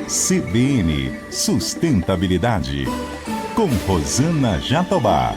CBN Sustentabilidade, com Rosana Jatobá.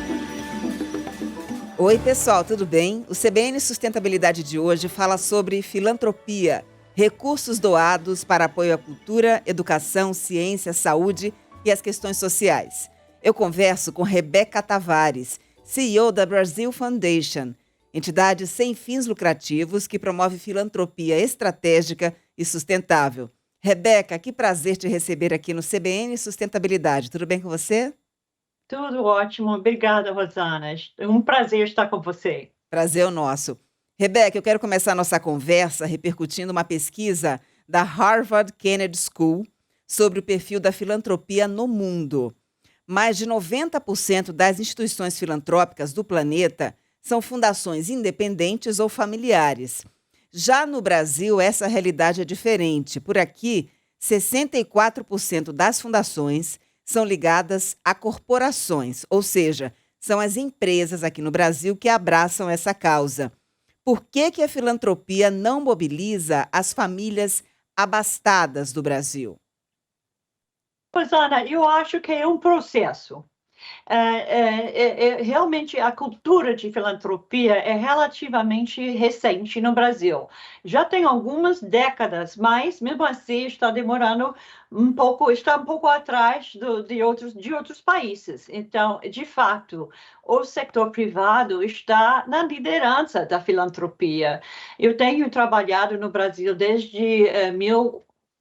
Oi, pessoal, tudo bem? O CBN Sustentabilidade de hoje fala sobre filantropia, recursos doados para apoio à cultura, educação, ciência, saúde e as questões sociais. Eu converso com Rebeca Tavares, CEO da Brazil Foundation, entidade sem fins lucrativos que promove filantropia estratégica e sustentável. Rebeca, que prazer te receber aqui no CBN Sustentabilidade. Tudo bem com você? Tudo ótimo. Obrigada, Rosana. É um prazer estar com você. Prazer é o nosso. Rebeca, eu quero começar a nossa conversa repercutindo uma pesquisa da Harvard Kennedy School sobre o perfil da filantropia no mundo. Mais de 90% das instituições filantrópicas do planeta são fundações independentes ou familiares. Já no Brasil, essa realidade é diferente. Por aqui, 64% das fundações são ligadas a corporações, ou seja, são as empresas aqui no Brasil que abraçam essa causa. Por que a filantropia não mobiliza as famílias abastadas do Brasil? Rosana, eu acho que é um processo. Realmente, a cultura de filantropia é relativamente recente no Brasil. Já tem algumas décadas, mas mesmo assim está demorando está um pouco atrás de outros países. Então, de fato, o setor privado está na liderança da filantropia. Eu tenho trabalhado no Brasil desde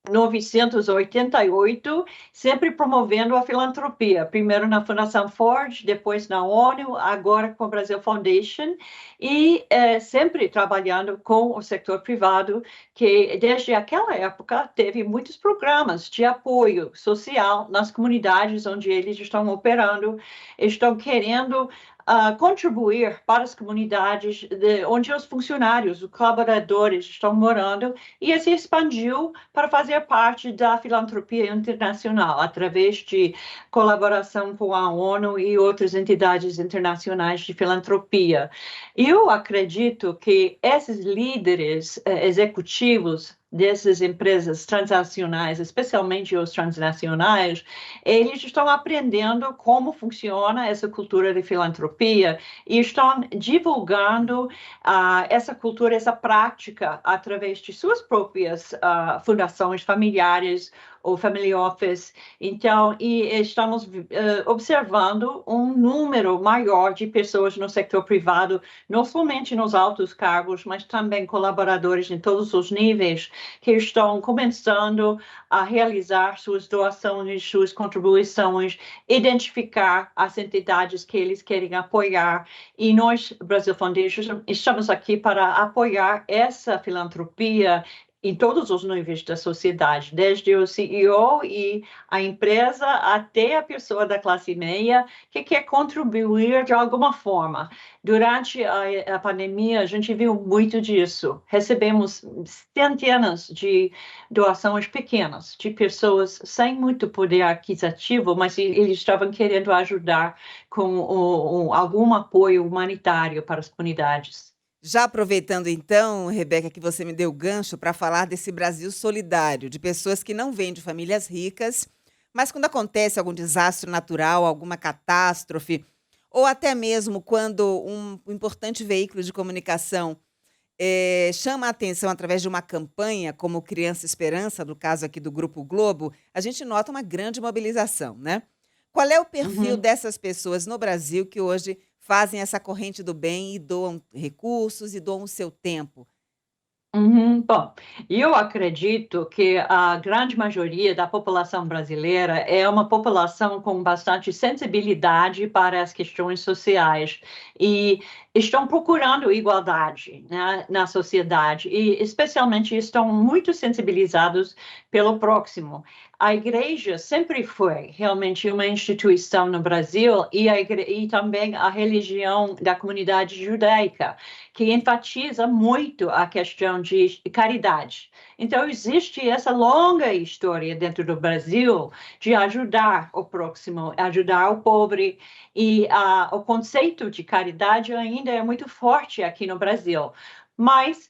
1988, sempre promovendo a filantropia, primeiro na Fundação Ford, depois na ONU, agora com a Brazil Foundation, e sempre trabalhando com o setor privado, que desde aquela época teve muitos programas de apoio social nas comunidades onde eles estão operando, estão querendo contribuir para as comunidades onde os funcionários, os colaboradores estão morando, e se expandiu para fazer parte da filantropia internacional, através de colaboração com a ONU e outras entidades internacionais de filantropia. Eu acredito que esses líderes executivos dessas empresas transnacionais, especialmente os transnacionais, eles estão aprendendo como funciona essa cultura de filantropia e estão divulgando essa cultura, essa prática, através de suas próprias fundações familiares ou family office. Então, estamos observando um número maior de pessoas no setor privado, não somente nos altos cargos, mas também colaboradores em todos os níveis, que estão começando a realizar suas doações, suas contribuições, identificar as entidades que eles querem apoiar. E nós, Brazil Foundation, estamos aqui para apoiar essa filantropia em todos os níveis da sociedade, desde o CEO e a empresa até a pessoa da classe média que quer contribuir de alguma forma. Durante a pandemia, a gente viu muito disso. Recebemos centenas de doações pequenas de pessoas sem muito poder aquisitivo, mas eles estavam querendo ajudar com algum apoio humanitário para as comunidades. Já aproveitando então, Rebeca, que você me deu o gancho para falar desse Brasil solidário, de pessoas que não vêm de famílias ricas, mas quando acontece algum desastre natural, alguma catástrofe, ou até mesmo quando um importante veículo de comunicação chama a atenção através de uma campanha, como Criança Esperança, no caso aqui do Grupo Globo, a gente nota uma grande mobilização, né? Qual é o perfil dessas pessoas no Brasil que hoje fazem essa corrente do bem e doam recursos e doam o seu tempo? Bom, eu acredito que a grande maioria da população brasileira é uma população com bastante sensibilidade para as questões sociais e estão procurando igualdade, né, na sociedade e, especialmente, estão muito sensibilizados pelo próximo. A igreja sempre foi realmente uma instituição no Brasil e também a religião da comunidade judaica, que enfatiza muito a questão de caridade. Então, existe essa longa história dentro do Brasil de ajudar o próximo, ajudar o pobre, e o conceito de caridade ainda é muito forte aqui no Brasil. Mas,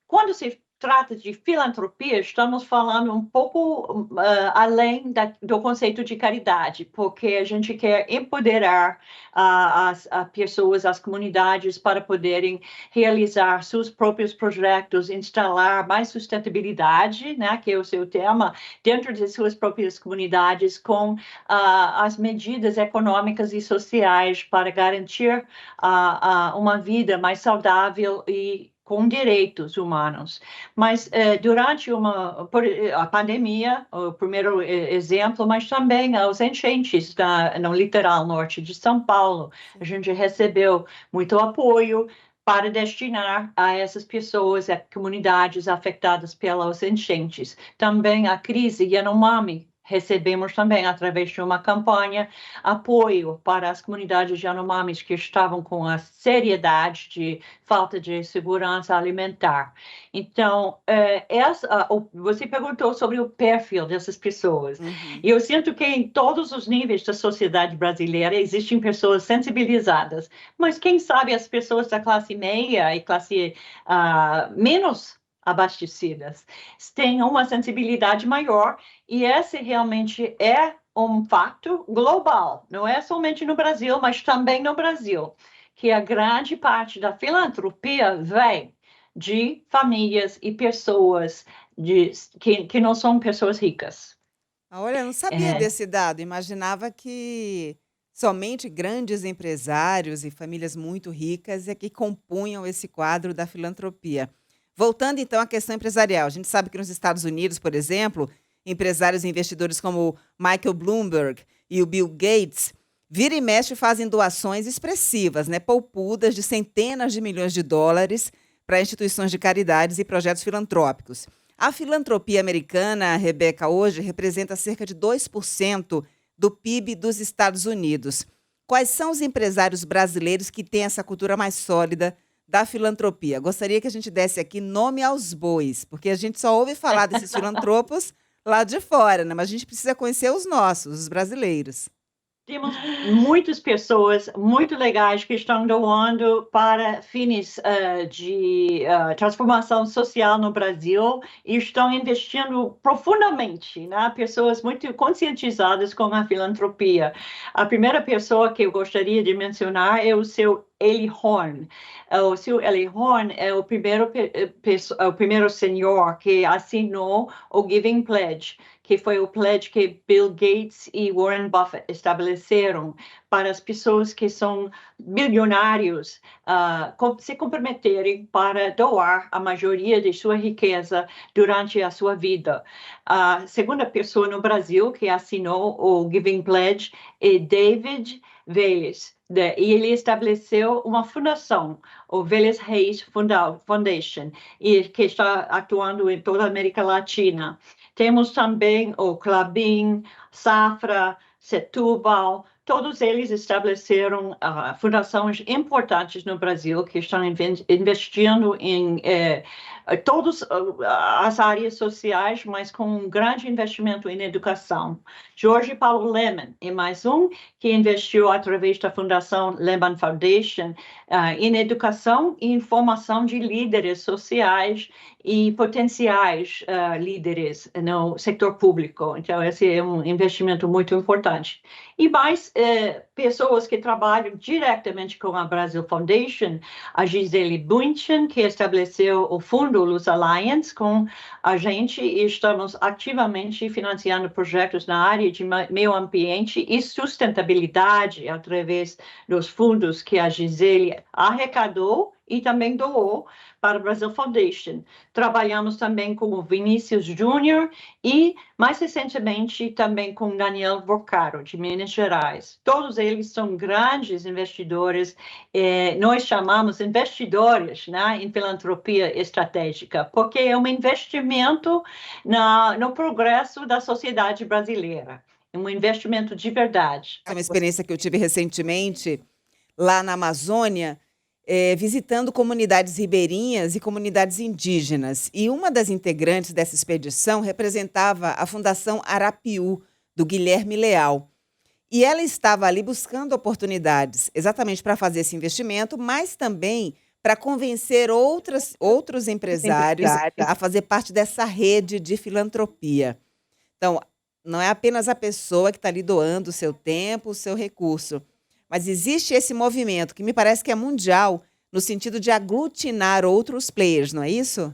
quando se trata de filantropia, estamos falando um pouco além do conceito de caridade, porque a gente quer empoderar as pessoas, as comunidades, para poderem realizar seus próprios projetos, instalar mais sustentabilidade, né, que é o seu tema, dentro de suas próprias comunidades, com as medidas econômicas e sociais para garantir uma vida mais saudável e com direitos humanos. Mas durante a pandemia, o primeiro exemplo, mas também as enchentes no litoral norte de São Paulo, a gente recebeu muito apoio para destinar a essas pessoas, a comunidades afetadas pelas enchentes. Também a crise Yanomami, recebemos também, através de uma campanha, apoio para as comunidades Yanomamis que estavam com a seriedade de falta de segurança alimentar. Então, você perguntou sobre o perfil dessas pessoas. E eu sinto que em todos os níveis da sociedade brasileira existem pessoas sensibilizadas, mas quem sabe as pessoas da classe meia e classe menos abastecidas têm uma sensibilidade maior, e esse realmente é um fato global, não é somente no Brasil, mas também no Brasil, que a grande parte da filantropia vem de famílias e pessoas que não são pessoas ricas. Olha, eu não sabia desse dado. Imaginava que somente grandes empresários e famílias muito ricas é que compunham esse quadro da filantropia. Voltando então à questão empresarial, a gente sabe que nos Estados Unidos, por exemplo, empresários e investidores como Michael Bloomberg e o Bill Gates vira e mexe fazem doações expressivas, né, poupudas de centenas de milhões de dólares para instituições de caridades e projetos filantrópicos. A filantropia americana, Rebeca, hoje representa cerca de 2% do PIB dos Estados Unidos. Quais são os empresários brasileiros que têm essa cultura mais sólida da filantropia? Gostaria que a gente desse aqui nome aos bois, porque a gente só ouve falar desses filantropos lá de fora, né? Mas a gente precisa conhecer os nossos, os brasileiros. Temos muitas pessoas muito legais que estão doando para fins de transformação social no Brasil e estão investindo profundamente, né? Pessoas muito conscientizadas com a filantropia. A primeira pessoa que eu gostaria de mencionar é o seu Eli Horn. O seu Eli Horn é o primeiro senhor que assinou o Giving Pledge, que foi o pledge que Bill Gates e Warren Buffett estabeleceram para as pessoas que são bilionários se comprometerem para doar a maioria de sua riqueza durante a sua vida. A segunda pessoa no Brasil que assinou o Giving Pledge é David Vélez. E ele estabeleceu uma fundação, o Vélez Reis Foundation, que está atuando em toda a América Latina. Temos também o Klabin, Safra, Setúbal, todos eles estabeleceram fundações importantes no Brasil que estão investindo em todas as áreas sociais, mas com um grande investimento em educação. Jorge Paulo Lemann é mais um que investiu através da Fundação Lemann Foundation em educação e em formação de líderes sociais e potenciais líderes no setor público. Então, esse é um investimento muito importante. E mais pessoas que trabalham diretamente com a Brasil Foundation, a Gisele Bündchen, que estabeleceu o Fundo Luz Alliance com a gente, e estamos ativamente financiando projetos na área de meio ambiente e sustentabilidade através dos fundos que a Gisele arrecadou e também doou para a Brasil Foundation. Trabalhamos também com o Vinícius Júnior e, mais recentemente, também com Daniel Boccaro, de Minas Gerais. Todos eles são grandes investidores. Nós chamamos investidores, né, em filantropia estratégica, porque é um investimento no progresso da sociedade brasileira. É um investimento de verdade. É uma experiência que eu tive recentemente lá na Amazônia, visitando comunidades ribeirinhas e comunidades indígenas. E uma das integrantes dessa expedição representava a Fundação Arapiú, do Guilherme Leal. E ela estava ali buscando oportunidades exatamente para fazer esse investimento, mas também para convencer outros empresários a fazer parte dessa rede de filantropia. Então, não é apenas a pessoa que está ali doando o seu tempo, o seu recurso, mas existe esse movimento que me parece que é mundial, no sentido de aglutinar outros players, não é isso?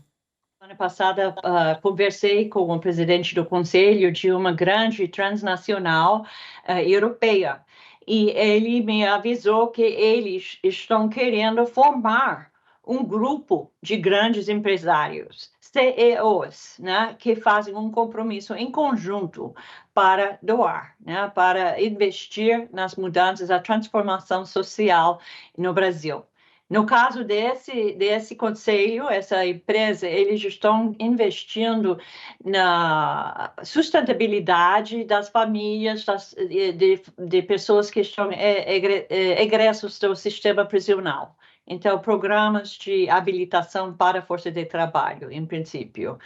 Semana passada, conversei com o presidente do conselho de uma grande transnacional europeia, e ele me avisou que eles estão querendo formar um grupo de grandes empresários, CEOs, né, que fazem um compromisso em conjunto para doar, né, para investir nas mudanças, a transformação social no Brasil. No caso desse conselho, essa empresa, eles estão investindo na sustentabilidade das famílias, de pessoas que estão egressos do sistema prisional. Então, programas de habilitação para a força de trabalho, em princípio.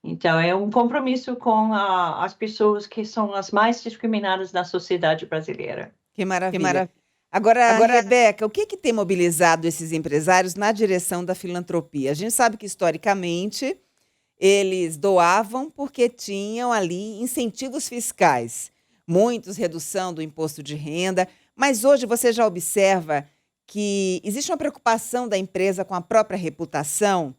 Então, é um compromisso com as pessoas que são as mais discriminadas na sociedade brasileira. Que maravilha. Agora, Rebeca, o que tem mobilizado esses empresários na direção da filantropia? A gente sabe que, historicamente, eles doavam porque tinham ali incentivos fiscais, muitos redução do imposto de renda, mas hoje você já observa que existe uma preocupação da empresa com a própria reputação.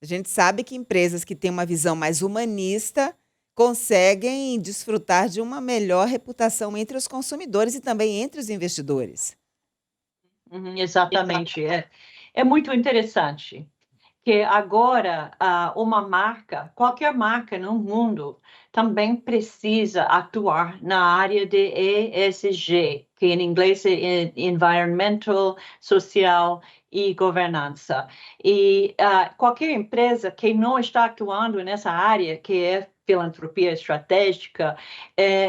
A gente sabe que empresas que têm uma visão mais humanista conseguem desfrutar de uma melhor reputação entre os consumidores e também entre os investidores. Exatamente. É muito interessante que agora uma marca, qualquer marca no mundo, também precisa atuar na área de ESG, que em inglês é Environmental, Social e Governança. E qualquer empresa que não está atuando nessa área, que é filantropia estratégica,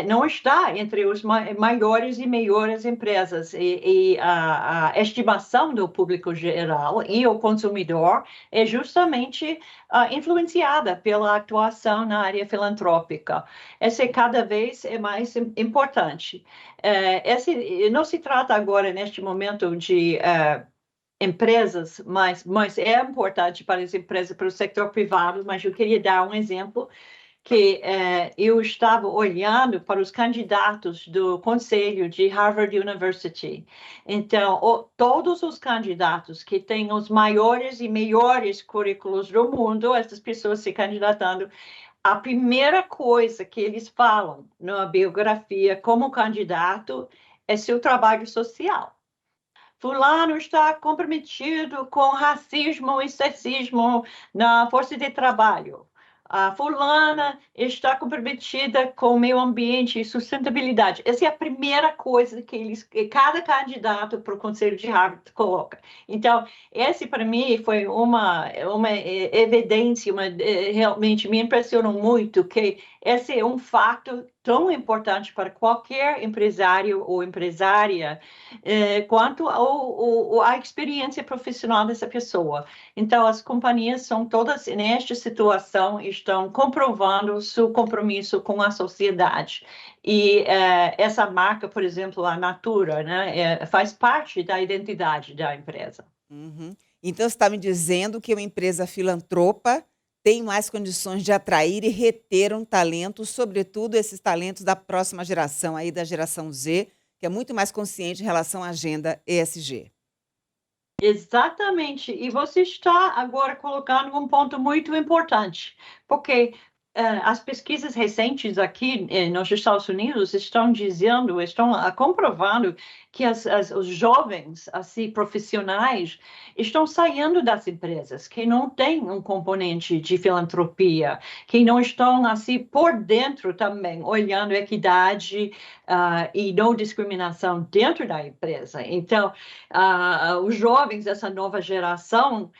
não está entre os maiores e melhores empresas. E a estimação do público geral e o consumidor é justamente influenciada pela atuação na área filantrópica. Essa cada vez é mais importante. Não se trata agora, neste momento, de empresas, mas é importante para as empresas, para o setor privado, mas eu queria dar um exemplo que eu estava olhando para os candidatos do conselho de Harvard University. Então, todos os candidatos que têm os maiores e melhores currículos do mundo, essas pessoas se candidatando, a primeira coisa que eles falam na biografia como candidato é seu trabalho social. Fulano está comprometido com racismo e sexismo na força de trabalho. A fulana está comprometida com o meio ambiente e sustentabilidade. Essa é a primeira coisa que cada candidato para o Conselho de Harvard coloca. Então, esse para mim foi uma evidência, realmente me impressionou muito que esse é um fato tão importante para qualquer empresário ou empresária quanto a experiência profissional dessa pessoa. Então, as companhias são todas, nesta situação, estão comprovando seu compromisso com a sociedade. E essa marca, por exemplo, a Natura, né, faz parte da identidade da empresa. Uhum. Então, você está me dizendo que uma empresa filantropa tem mais condições de atrair e reter um talento, sobretudo esses talentos da próxima geração, aí da geração Z, que é muito mais consciente em relação à agenda ESG. Exatamente. E você está agora colocando um ponto muito importante, porque as pesquisas recentes aqui nos Estados Unidos estão comprovando que os jovens, assim, profissionais, estão saindo das empresas, que não têm um componente de filantropia, que não estão, assim, por dentro também, olhando equidade e não discriminação dentro da empresa. Então, os jovens, essa nova geração,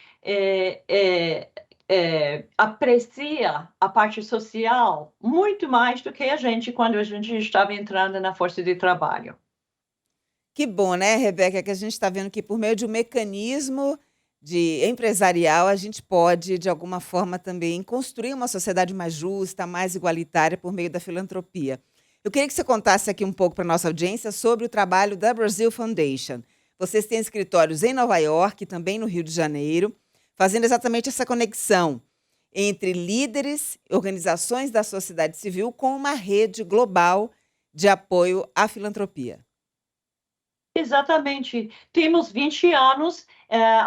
aprecia a parte social muito mais do que a gente quando a gente estava entrando na força de trabalho. Que bom, né, Rebeca, que a gente está vendo que por meio de um mecanismo empresarial a gente pode, de alguma forma, também construir uma sociedade mais justa, mais igualitária por meio da filantropia. Eu queria que você contasse aqui um pouco para a nossa audiência sobre o trabalho da Brazil Foundation. Vocês têm escritórios em Nova York e também no Rio de Janeiro, fazendo exatamente essa conexão entre líderes e organizações da sociedade civil com uma rede global de apoio à filantropia. Exatamente. Temos 20 anos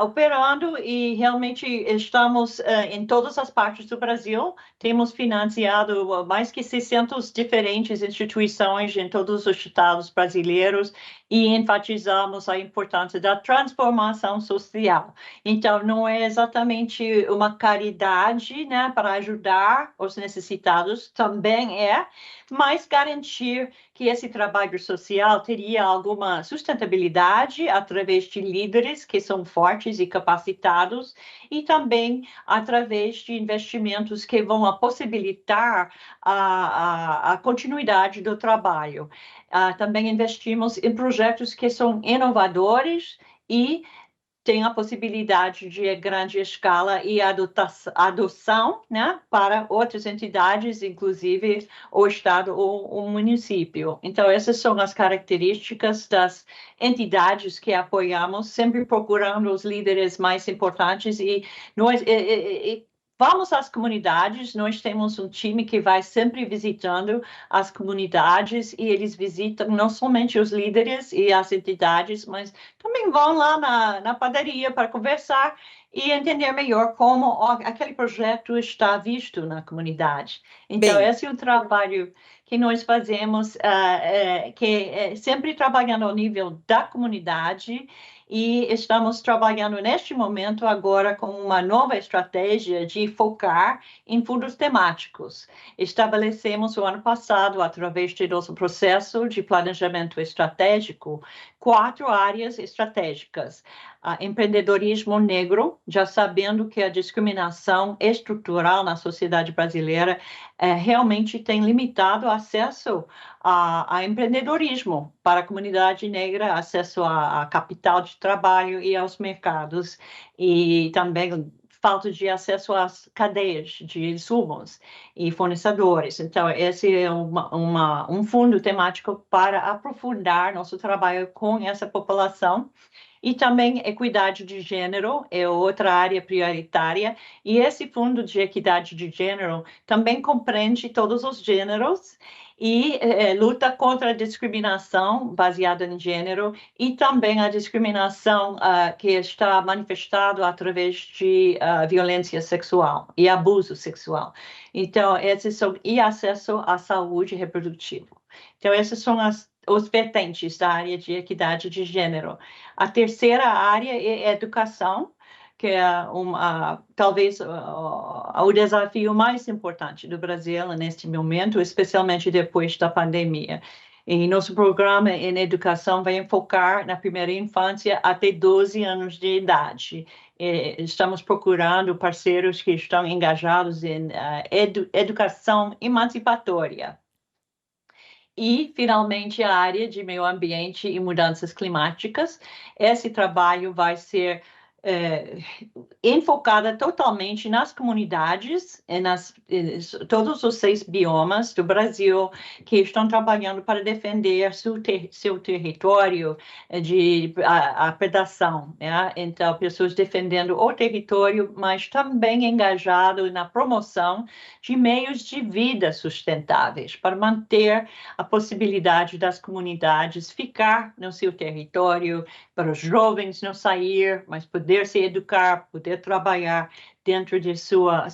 operando e realmente estamos em todas as partes do Brasil. Temos financiado mais que 600 diferentes instituições em todos os estados brasileiros e enfatizamos a importância da transformação social. Então, não é exatamente uma caridade, né, para ajudar os necessitados, também é, mas garantir que esse trabalho social teria alguma sustentabilidade através de líderes que são fortes e capacitados e também através de investimentos que vão possibilitar a continuidade do trabalho. Também investimos em projetos que são inovadores e tem a possibilidade de grande escala e adoção, né, para outras entidades, inclusive o Estado ou o município. Então, essas são as características das entidades que apoiamos, sempre procurando os líderes mais importantes e nós vamos às comunidades, nós temos um time que vai sempre visitando as comunidades e eles visitam não somente os líderes e as entidades, mas também vão lá na padaria para conversar e entender melhor como aquele projeto está visto na comunidade. Então, Bem, esse é o trabalho que nós fazemos, que é sempre trabalhando ao nível da comunidade e estamos trabalhando neste momento agora com uma nova estratégia de focar em fundos temáticos. Estabelecemos o ano passado, através do nosso processo de planejamento estratégico, 4 áreas estratégicas. Empreendedorismo negro, já sabendo que a discriminação estrutural na sociedade brasileira realmente tem limitado o acesso a empreendedorismo para a comunidade negra, acesso a capital de trabalho e aos mercados, e também falta de acesso às cadeias de insumos e fornecedores. Então, esse é um fundo temático para aprofundar nosso trabalho com essa população. E também equidade de gênero é outra área prioritária. E esse fundo de equidade de gênero também compreende todos os gêneros e luta contra a discriminação baseada em gênero e também a discriminação que está manifestada através de violência sexual e abuso sexual. Então, esses são e acesso à saúde reprodutiva. Então, essas são os vertentes da área de equidade de gênero. A terceira área é educação, que é talvez o desafio mais importante do Brasil neste momento, especialmente depois da pandemia. E nosso programa em educação vai focar na primeira infância até 12 anos de idade. Estamos procurando parceiros que estão engajados em educação emancipatória. E, finalmente, a área de meio ambiente e mudanças climáticas. Esse trabalho vai ser enfocada totalmente nas comunidades, todos os 6 biomas do Brasil que estão trabalhando para defender seu território de a predação, né? Então, pessoas defendendo o território, mas também engajado na promoção de meios de vida sustentáveis para manter a possibilidade das comunidades ficar no seu território, para os jovens não sair, mas poder se educar, poder trabalhar dentro de sua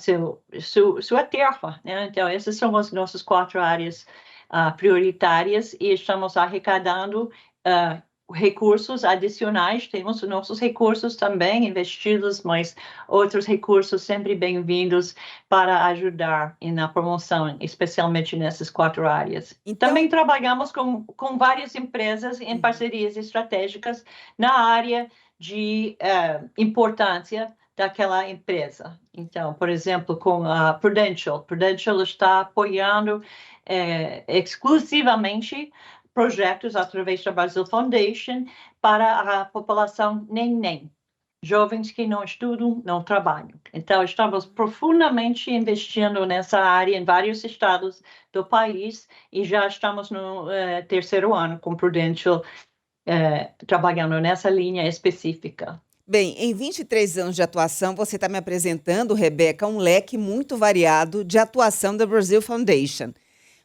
terra, né? Então, essas são as nossas 4 áreas prioritárias e estamos arrecadando recursos adicionais. Temos nossos recursos também investidos, mas outros recursos sempre bem-vindos para ajudar na promoção, especialmente nessas 4 áreas. Então, também trabalhamos com várias empresas em parcerias estratégicas na área de importância daquela empresa. Então, por exemplo, com a Prudential está apoiando exclusivamente projetos através da Brazil Foundation para a população neném, jovens que não estudam, não trabalham. Então, estamos profundamente investindo nessa área em vários estados do país e já estamos no 3º ano com Prudential trabalhando nessa linha específica. Bem, em 23 anos de atuação, você está me apresentando, Rebeca, um leque muito variado de atuação da Brazil Foundation.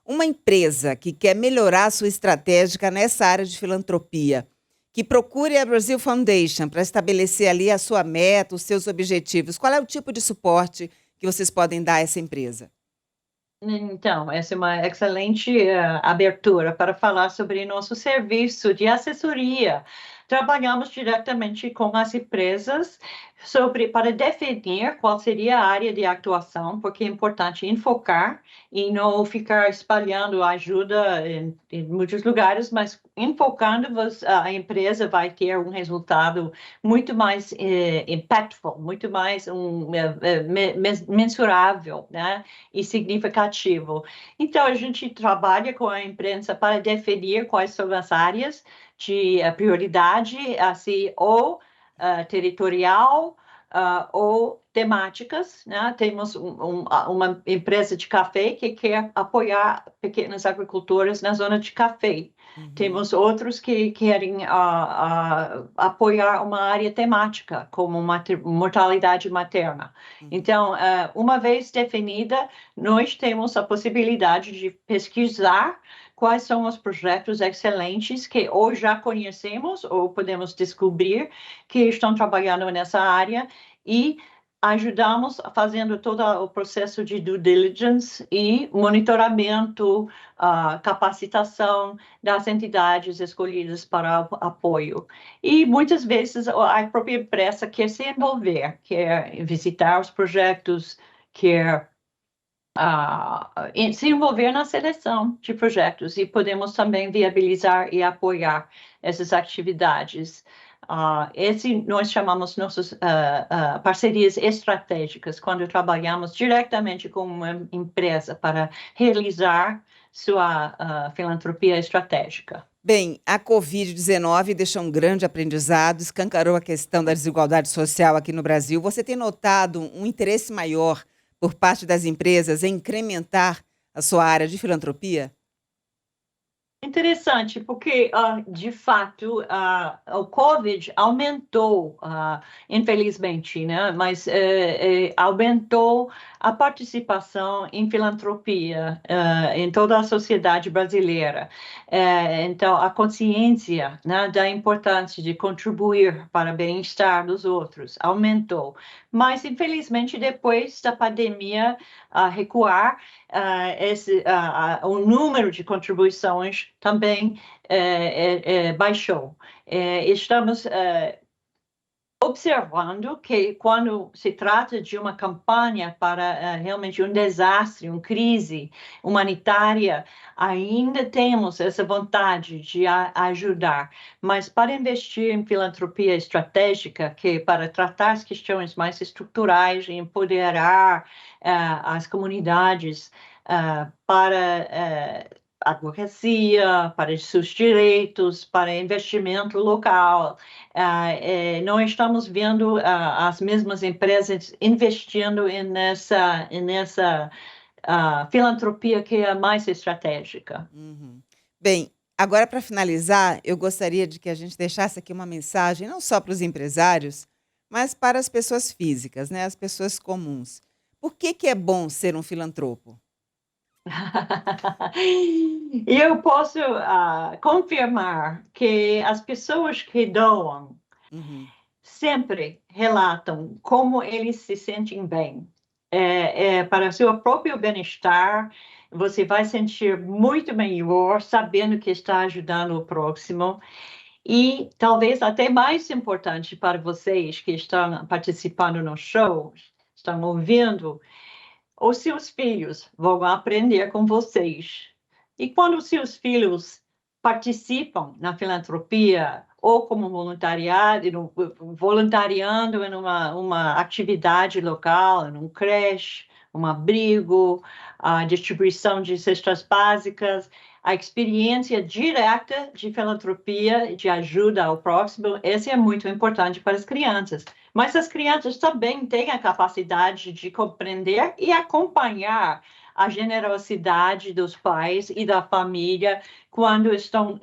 Uma empresa que quer melhorar a sua estratégia nessa área de filantropia, que procure a Brazil Foundation para estabelecer ali a sua meta, os seus objetivos. Qual é o tipo de suporte que vocês podem dar a essa empresa? Então, essa é uma excelente abertura para falar sobre nosso serviço de assessoria. Trabalhamos diretamente com as empresas para definir qual seria a área de atuação, porque é importante enfocar e não ficar espalhando ajuda em muitos lugares, mas enfocando, a empresa vai ter um resultado muito mais impactful, muito mais mensurável, né? E significativo. Então, a gente trabalha com a imprensa para definir quais são as áreas de prioridade, assim, ou territorial, ou temáticas, né? Temos uma empresa de café que quer apoiar pequenos agricultores na zona de café. Temos outros que querem apoiar uma área temática, como mortalidade materna. Então, uma vez definida, nós temos a possibilidade de pesquisar quais são os projetos excelentes que ou já conhecemos ou podemos descobrir que estão trabalhando nessa área e ajudamos fazendo todo o processo de due diligence e monitoramento, capacitação das entidades escolhidas para apoio. E muitas vezes a própria empresa quer se envolver, quer visitar os projetos, quer se envolver na seleção de projetos e podemos também viabilizar e apoiar essas atividades. Esse nós chamamos nossas parcerias estratégicas, quando trabalhamos diretamente com uma empresa para realizar sua filantropia estratégica. Bem, a Covid-19 deixou um grande aprendizado, escancarou a questão da desigualdade social aqui no Brasil. Você tem notado um interesse maior por parte das empresas em incrementar a sua área de filantropia? Interessante, porque, de fato, o COVID aumentou, infelizmente, né? Mas aumentou a participação em filantropia em toda a sociedade brasileira. Então, a consciência, né, da importância de contribuir para o bem-estar dos outros aumentou. Mas, infelizmente, depois da pandemia recuar, o número de contribuições também baixou. Estamos observando que quando se trata de uma campanha para realmente um desastre, uma crise humanitária, ainda temos essa vontade de ajudar, mas para investir em filantropia estratégica, que é para tratar as questões mais estruturais e empoderar as comunidades para advocacia, para os seus direitos, para investimento local. Não estamos vendo as mesmas empresas investindo nessa filantropia que é a mais estratégica. Uhum. Bem, agora para finalizar, eu gostaria de que a gente deixasse aqui uma mensagem, não só para os empresários, mas para as pessoas físicas, né, as pessoas comuns. Por que é bom ser um filantropo? Eu posso confirmar que as pessoas que doam Uhum. sempre relatam como eles se sentem bem. Para o seu próprio bem-estar, você vai sentir muito melhor sabendo que está ajudando o próximo. E talvez até mais importante para vocês que estão participando no show, estão ouvindo, os seus filhos vão aprender com vocês. E quando os seus filhos participam na filantropia ou como voluntariando em uma atividade local, em um creche, um abrigo, a distribuição de cestas básicas, a experiência direta de filantropia, de ajuda ao próximo, esse é muito importante para as crianças. Mas as crianças também têm a capacidade de compreender e acompanhar a generosidade dos pais e da família quando estão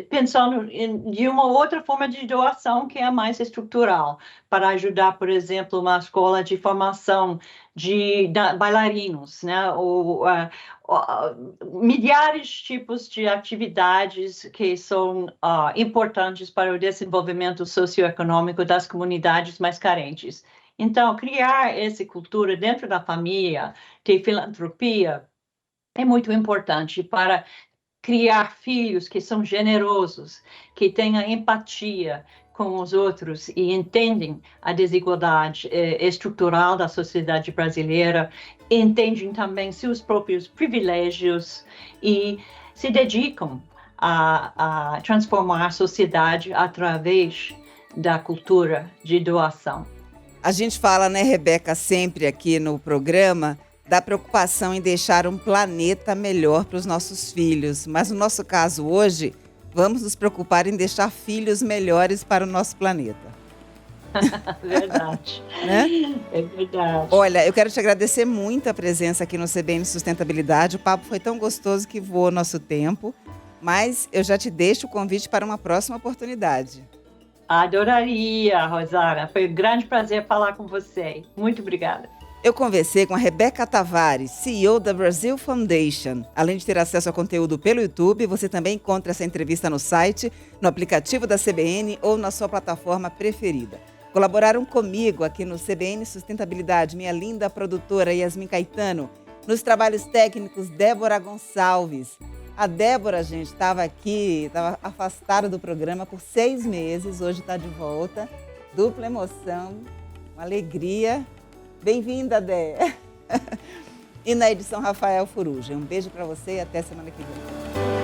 pensando de uma outra forma de doação que é mais estrutural, para ajudar, por exemplo, uma escola de formação de bailarinos, né? Ou milhares de tipos de atividades que são importantes para o desenvolvimento socioeconômico das comunidades mais carentes. Então, criar essa cultura dentro da família de filantropia é muito importante para criar filhos que são generosos, que tenham empatia com os outros e entendem a desigualdade estrutural da sociedade brasileira, entendem também seus próprios privilégios e se dedicam a transformar a sociedade através da cultura de doação. A gente fala, né, Rebeca, sempre aqui no programa, da preocupação em deixar um planeta melhor para os nossos filhos. Mas no nosso caso hoje, vamos nos preocupar em deixar filhos melhores para o nosso planeta. Verdade. Né? É verdade. Olha, eu quero te agradecer muito a presença aqui no CBN Sustentabilidade. O papo foi tão gostoso que voou nosso tempo. Mas eu já te deixo o convite para uma próxima oportunidade. Adoraria, Rosana. Foi um grande prazer falar com você. Muito obrigada. Eu conversei com a Rebeca Tavares, CEO da Brazil Foundation. Além de ter acesso a conteúdo pelo YouTube, você também encontra essa entrevista no site, no aplicativo da CBN ou na sua plataforma preferida. Colaboraram comigo aqui no CBN Sustentabilidade, minha linda produtora Yasmin Caetano. Nos trabalhos técnicos, Débora Gonçalves. A Débora, gente, estava afastada do programa por 6 meses, hoje está de volta. Dupla emoção, uma alegria. Bem-vinda, Dé. E na edição, Rafael Furuja. Um beijo para você e até semana que vem.